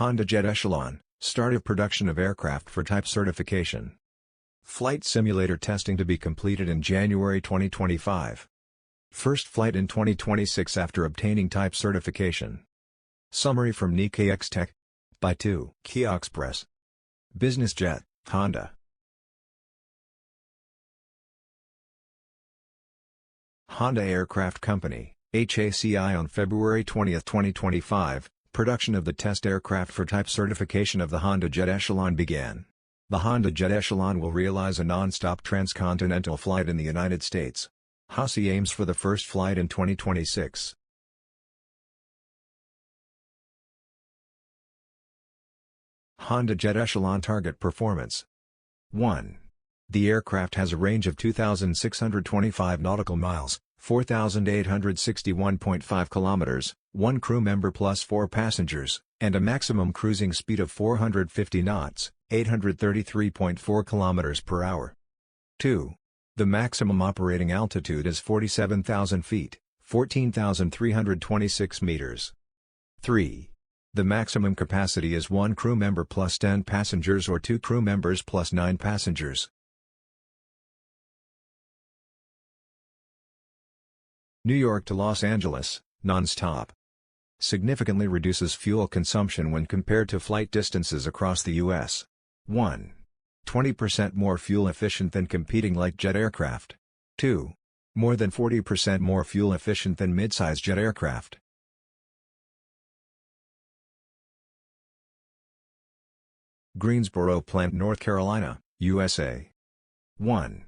HondaJet Echelon, start of production of aircraft for type certification. Flight simulator testing to be completed in January 2025. First flight in 2026 after obtaining type certification. Summary from Nikkei xtech. By ToKioX'press. Business jet, Honda. Honda Aircraft Company, HACI on February 20, 2025, production of the test aircraft for type certification of the HondaJet Echelon began. The HondaJet Echelon will realize a non-stop transcontinental flight in the United States. HACI aims for the first flight in 2026. HondaJet Echelon target performance. 1. The aircraft has a range of 2,625 nautical miles, 4,861.5 kilometers, 1 crew member plus 4 passengers, and a maximum cruising speed of 450 knots, 833.4 kilometers per hour. 2. The maximum operating altitude is 47,000 feet, 14,326 meters. 3. The maximum capacity is 1 crew member plus 10 passengers or 2 crew members plus 9 passengers. New York to Los Angeles, non-stop. Significantly reduces fuel consumption when compared to flight distances across the U.S. 1. 20% more fuel efficient than competing light jet aircraft. 2. More than 40% more fuel efficient than mid-size jet aircraft. Greensboro Plant, North Carolina, USA. 1.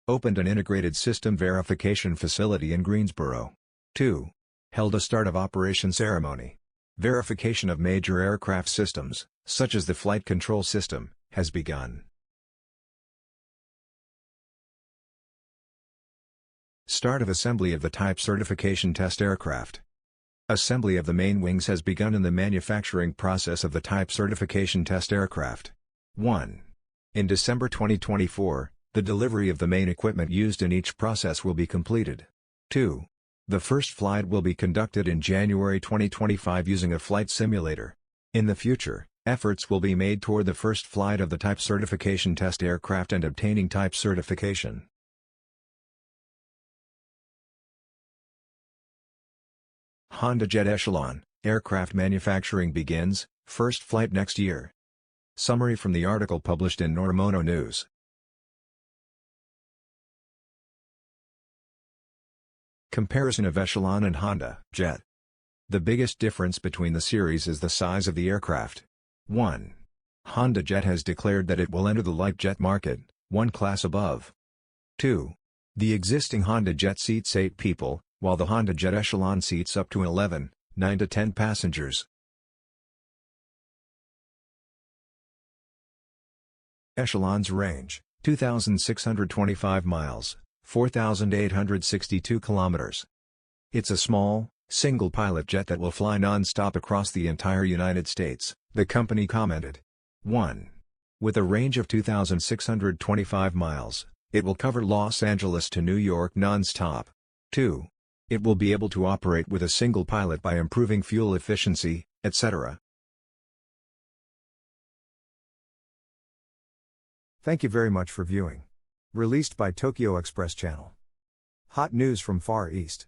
Opened an integrated system verification facility in Greensboro. 2. Held a start of operation ceremony. Verification of major aircraft systems, such as the flight control system, has begun. Start of assembly of the type certification test aircraft. Assembly of the main wings has begun in the manufacturing process of the type certification test aircraft. 1. In December 2024, the delivery of the main equipment used in each process will be completed. 2. The first flight will be conducted in January 2025 using a flight simulator. In the future, efforts will be made toward the first flight of the type certification test aircraft and obtaining type certification. HondaJet Echelon, aircraft manufacturing begins, first flight next year. Summary from the article published in Normono News. Comparison of Echelon and HondaJet. The biggest difference between the series is the size of the aircraft. 1. HondaJet has declared that it will enter the light jet market, one class above. 2. The existing HondaJet seats 8 people, while the HondaJet Echelon seats up to 11, 9 to 10 passengers. Echelon's range, 2,625 miles. 4,862 kilometers. It's a small, single-pilot jet that will fly non-stop across the entire United States, the company commented. 1. With a range of 2,625 miles, it will cover Los Angeles to New York non-stop. 2. It will be able to operate with a single pilot by improving fuel efficiency, etc. Thank you very much for viewing. Released by ToKioX'press channel. Hot news from Far East.